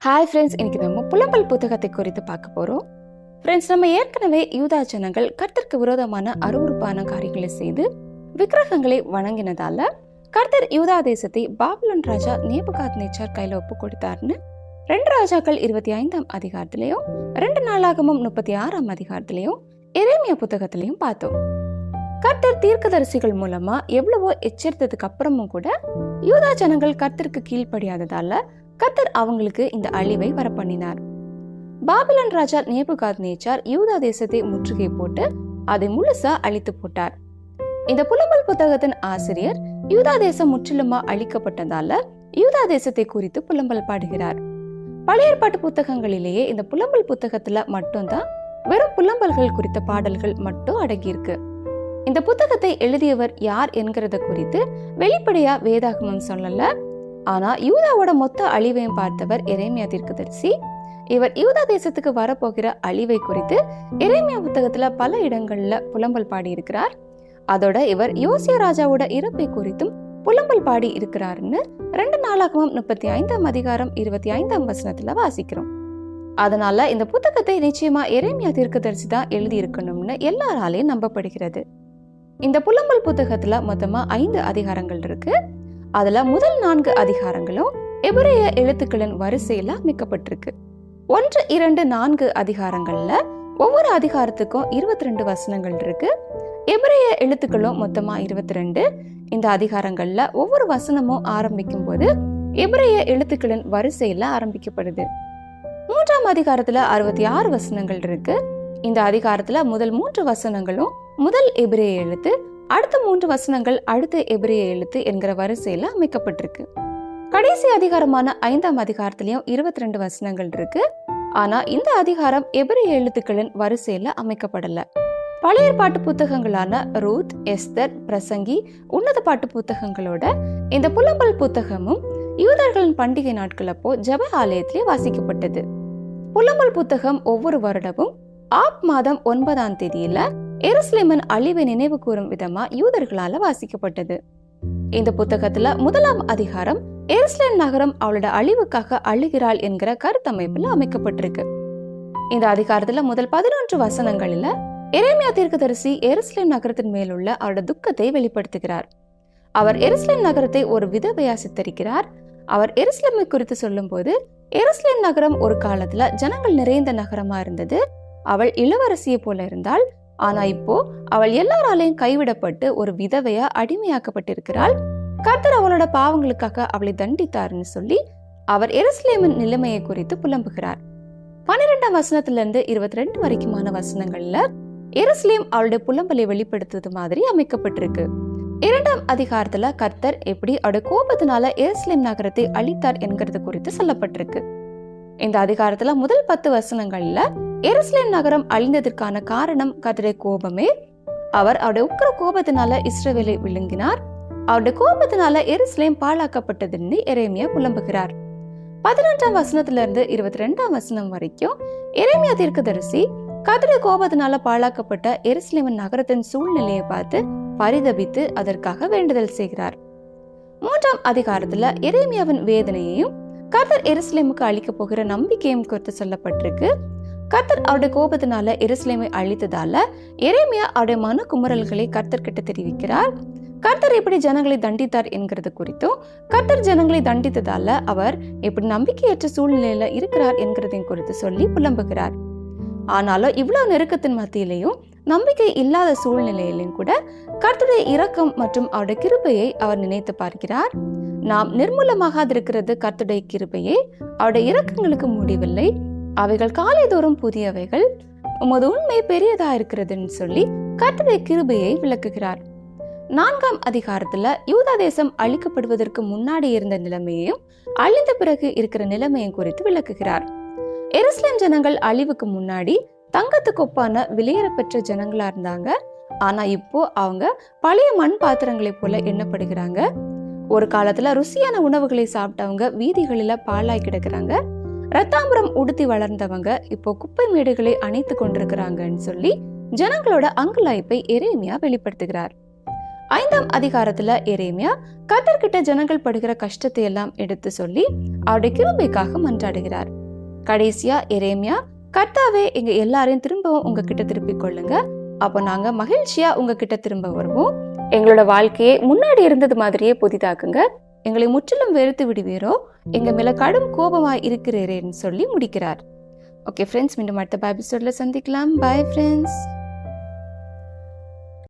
Hi friends, இன்னைக்கு நம்ம புலம்பல் புத்தகத்தை குறித்து பார்க்க போறோம். ஃப்ரெண்ட்ஸ், நம்ம ஏற்கனவே யூதா ஜனங்கள் கர்த்தருக்கு விரோதமான அருவருப்பான காரியங்களை செய்து விக்கிரகங்களை வணங்கினதால கர்த்தர் யூதா தேசத்தை பாபிலோன் ராஜா நேபுகாத்நேச்சார் கையில ஒப்பு கொடுத்தாருன்னு 2 ராஜாக்கள் 25ஆம் அதிகாரத்திலையும் 2 நாளாகமம் 36ஆம் அதிகாரத்திலையும் எரேமியா புத்தகத்திலையும் பார்த்தோம். கர்த்தர் தீர்க்கதரிசிகள் மூலமா எவ்வளவோ எச்சரித்ததுக்கு அப்புறமும் கூட யூதா ஜனங்கள் கர்த்தருக்கு கீழ்ப்படியாததால கர்த்தர் அவங்களுக்கு இந்த அழிவை வரப்பண்ணினார். பாபிலோன் ராஜா நேபுகாத்நேச்சார் யூதா தேசத்தை முற்றுகை போட்டு அதை முழுசா அழித்து போட்டார். இந்த புலம்பல் புத்தகத்தின் ஆசிரியர் யூதா தேசம் முற்றிலுமா அழிக்கப்பட்டதால யூதா தேசத்தை குறித்து புலம்பல் பாடுகிறார். பழைய ஏற்பாட்டு புத்தகங்களிலேயே இந்த புலம்பல் புத்தகத்துல மட்டும்தான் வெறும் புலம்பல்கள் குறித்த பாடல்கள் மட்டும் அடங்கியிருக்கு. இந்த புத்தகத்தை எழுதியவர் யார் என்கிறத குறித்து வெளிப்படையா வேதாகமம் சொல்லல. ஆனா யூதாவோட மொத்த அழிவையும் பார்த்தவர் எரேமியா தீர்க்கதரிசி. இவர் யூதா தேசத்துக்கு வரப்போகிற அழிவை குறித்து எரேமியா புத்தகத்துல பல இடங்கள்ல புலம்பல் பாடி இருக்கிறார். அதோட இவர் யோசியா ராஜாவோட இறப்பை குறித்தும் புலம்பல் பாடி இருக்கிறாருன்னு 2 நாளாகமம் 35ஆம் அதிகாரம் 25ஆம் வசனத்துல வாசிக்கிறோம். அதனால இந்த புத்தகத்தை நிச்சயமா எரேமியா தீர்க்கதரிசி தான் எழுதி இருக்கணும்னு எல்லாராலையும் நம்பப்படுகிறது. இந்த புலம்பல் புத்தகத்துல மொத்தமா 5 அதிகாரங்கள் இருக்கு. அதுல முதல் 4 அதிகாரங்களும் எபிரேய எழுத்துக்களின் வரிசையில அமைக்கப்பட்டிருக்கு. 1, 2, 4 அதிகாரங்கள்ல ஒவ்வொரு அதிகாரத்துக்கும் 22 வசனங்கள் இருக்கு. எபிரேய எழுத்துக்களும் மொத்தமா 22. இந்த அதிகாரங்கள்ல ஒவ்வொரு வசனமும் ஆரம்பிக்கும் போது எபிரேய எழுத்துக்களின் வரிசையில ஆரம்பிக்கப்படுது. 3ஆம் அதிகாரத்துல 66 வசனங்கள் இருக்கு. இந்த அதிகாரத்துல முதல் 3 வசனங்களும் முதல் எபிரேய எழுத்து, அடுத்த 3 வசனங்கள் அடுத்த எபிரேய எழுத்து என்கிற வரிசையில அமைக்கப்பட்டிருக்கு. கடைசி அதிகாரமான 5ஆம் அதிகாரத்திலயும் 22 வசனங்கள் இருக்கு. ஆனா இந்த அதிகாரம் எபிரேய எழுத்துக்களின் வரிசையில அமைக்கப்படல. பழைய ஏற்பாட்டு புத்தகங்களான ரூத், எஸ்தர், பிரசங்கி, உன்னத பாட்டு புத்தகங்களோட இந்த புலம்பல் புத்தகமும் யூதர்களின் பண்டிகை நாட்களப்போ ஜெப ஆலயத்திலே வாசிக்கப்பட்டது. புலம்பல் புத்தகம் ஒவ்வொரு வருடமும் ஆப் மாதம் 9ஆம் தேதியில எருசலேமின் அழிவை நினைவு கூறும் விதமா யூதர்களால வாசிக்கப்பட்டது. இந்த புத்தகத்துல 1ஆம் அதிகாரம் எருசலேம் நகரம் அவளோட அழிவுக்காக அழுகிறாள் என்கிற கருத்தமைப்புல அமைக்கப்பட்டிருக்கு. இந்த அதிகாரத்துல முதல் 11 வசனங்களில எரேமியா தீர்க்கதரிசி எருசலேம் நகரத்தின் மேலுள்ள அவரோட துக்கத்தை வெளிப்படுத்துகிறார். அவர் எருசலேம் நகரத்தை ஒரு விதவையா சித்தரிக்கிறார். அவர் எருசலேமை குறித்து சொல்லும் போது, எருசலேம் நகரம் ஒரு காலத்துல ஜனங்கள் நிறைந்த நகரமா இருந்தது. அவள் இளவரசியை போல இருந்தாள். ஆனா இப்போ அவள் எல்லாராலையும் கைவிடப்பட்டு ஒரு விதவையா அடிமையாக்கப்பட்டிருக்கிறாள். கர்த்தர் அவளோட பாவங்களுக்காக அவளை தண்டித்தார்னு சொல்லி அவர் எருசலேமின் நிலைமையை குறித்து புலம்புகிறார். 12ஆம் வசனத்துல இருந்து 22 வரைக்குமான வசனங்கள்ல எருசலேம் அவளுடைய புலம்பலை வெளிப்படுத்துவது மாதிரி அமைக்கப்பட்டிருக்கு. 2ஆம் அதிகாரத்துல கர்த்தர் எப்படி அவருடைய கோபத்தினால எருசலேம் நகரத்தை அழித்தார் என்கிறது குறித்து சொல்லப்பட்டிருக்கு. இந்த அதிகாரத்துல முதல் 10 வசனங்கள்ல எருசலேம் நகரம் அழிந்ததற்கான காரணம் கர்த்தருடைய கோபமே. அவர் அவருடைய உக்கிர கோபத்தினால இஸ்ரவேலை விழுங்கினார். அவருடைய கோபத்தினால எருசலேம் பாழாக்கப்பட்டதுன்னு எரேமியா புலம்புகிறார். 11ஆம் வசனத்துல இருந்து 22ஆம் வசனம் வரைக்கும் எரேமியா தீர்க்கதரிசி கர்த்தருடைய கோபத்தினால பாழாக்கப்பட்ட எருசலேமின் நகரத்தின் சூழ்நிலையை பார்த்து பரிதபித்து அதற்காக வேண்டுதல் செய்கிறார். 3ஆம் அதிகாரத்துல எரேமியாவின் வேதனையையும் கர்த்தர் எருசலேமுக்கு அழிக்க போகிற நம்பிக்கையும் குறித்து சொல்லப்பட்டிருக்கு. கர்த்தர் அவருடைய கோபத்தினால எருசலேமை அழித்ததால எரேமியா அவருடைய மன குமுறல்களை கர்த்தர் கிட்ட தெரிவிக்கிறார். கர்த்தர் எப்படி ஜனங்களை தண்டித்தார் என்கிறது குறித்தும், கர்த்தர் ஜனங்களை தண்டித்ததால அவர் எப்படி நம்பிக்கையற்ற சூழ்நிலையில இருக்கிறார் என்கிறதையும் குறித்து சொல்லி புலம்புகிறார். ஆனாலும் இவ்வளவு நெருக்கத்தின் மத்தியிலையும் நம்பிக்கை இல்லாத சூழ்நிலையிலும் கூட கர்த்தருடைய இரக்கம் மற்றும் அவருடைய கிருபையை அவர் நினைத்து பார்க்கிறார். நாம் நிர்மூலமாகாதிருக்கிறது கர்த்தருடைய கிருபையே, அவருடைய இரக்கங்களுக்கு முடிவில்லை, அவைகள் காலைதோறும் புதியவைகள், உமது உண்மை பெரியதா இருக்கிறதுன்னு சொல்லி கர்த்தருடைய கிருபையை விளக்குகிறார். 4ஆம் அதிகாரத்துல யூதா தேசம் அழிக்கப்படுவதற்கு முன்னாடி இருந்த நிலைமையையும் அழிந்த பிறகு இருக்கிற நிலைமையும் குறித்து விளக்குகிறார். எருசலேம் ஜனங்கள் அழிவுக்கு முன்னாடி தங்கத்துக்கு ஒப்பான விலையேற பெற்ற ஜனங்களா இருந்தாங்க. ஆனா இப்போ அவங்க பழைய மண் பாத்திரங்களை போல எண்ணப்படுகிறாங்க. ஒரு காலத்துல ருசியான உணவுகளை சாப்பிட்டவங்க வீதிகளில பாழாய் கிடக்குறாங்க. ரத்தாம்பரம் உடுத்தி வளர்ந்தவங்க இப்போ குப்பை மேடுகளை அணைத்து கொண்டிருக்கிறாங்கன்னு சொல்லி ஜனங்களோட அங்குலாய்ப்பை எரேமியா வெளிப்படுத்துகிறார். 5ஆம் அதிகாரத்துல எரேமியா கர்த்தர்கிட்ட ஜனங்கள் படுகிற கஷ்டத்தை எல்லாம் எடுத்து சொல்லி அவருடைய கிருபைக்காக மன்றாடுகிறார். கடைசியா எரேமியா, கர்த்தாவே எங்க எல்லாரையும் திரும்பவும் உங்ககிட்ட திருப்பிக் கொள்ளுங்க, அப்போ நாங்க மகிழ்ச்சியா உங்ககிட்ட திரும்ப வருவோம், எங்களோட வாழ்க்கையை முன்னாடி இருந்தது மாதிரியே புதிதாக்குங்க, எங்களை முற்றிலும் வெறுத்து விடுவீரோ, எங்க மேல கடும் கோபமாய் இருக்கிறேன்னு சொல்லி முடிக்கிறார். ஓகே ஃப்ரெண்ட்ஸ், மீண்டும் அடுத்த எபிசோட்ல சந்திக்கலாம். Bye friends.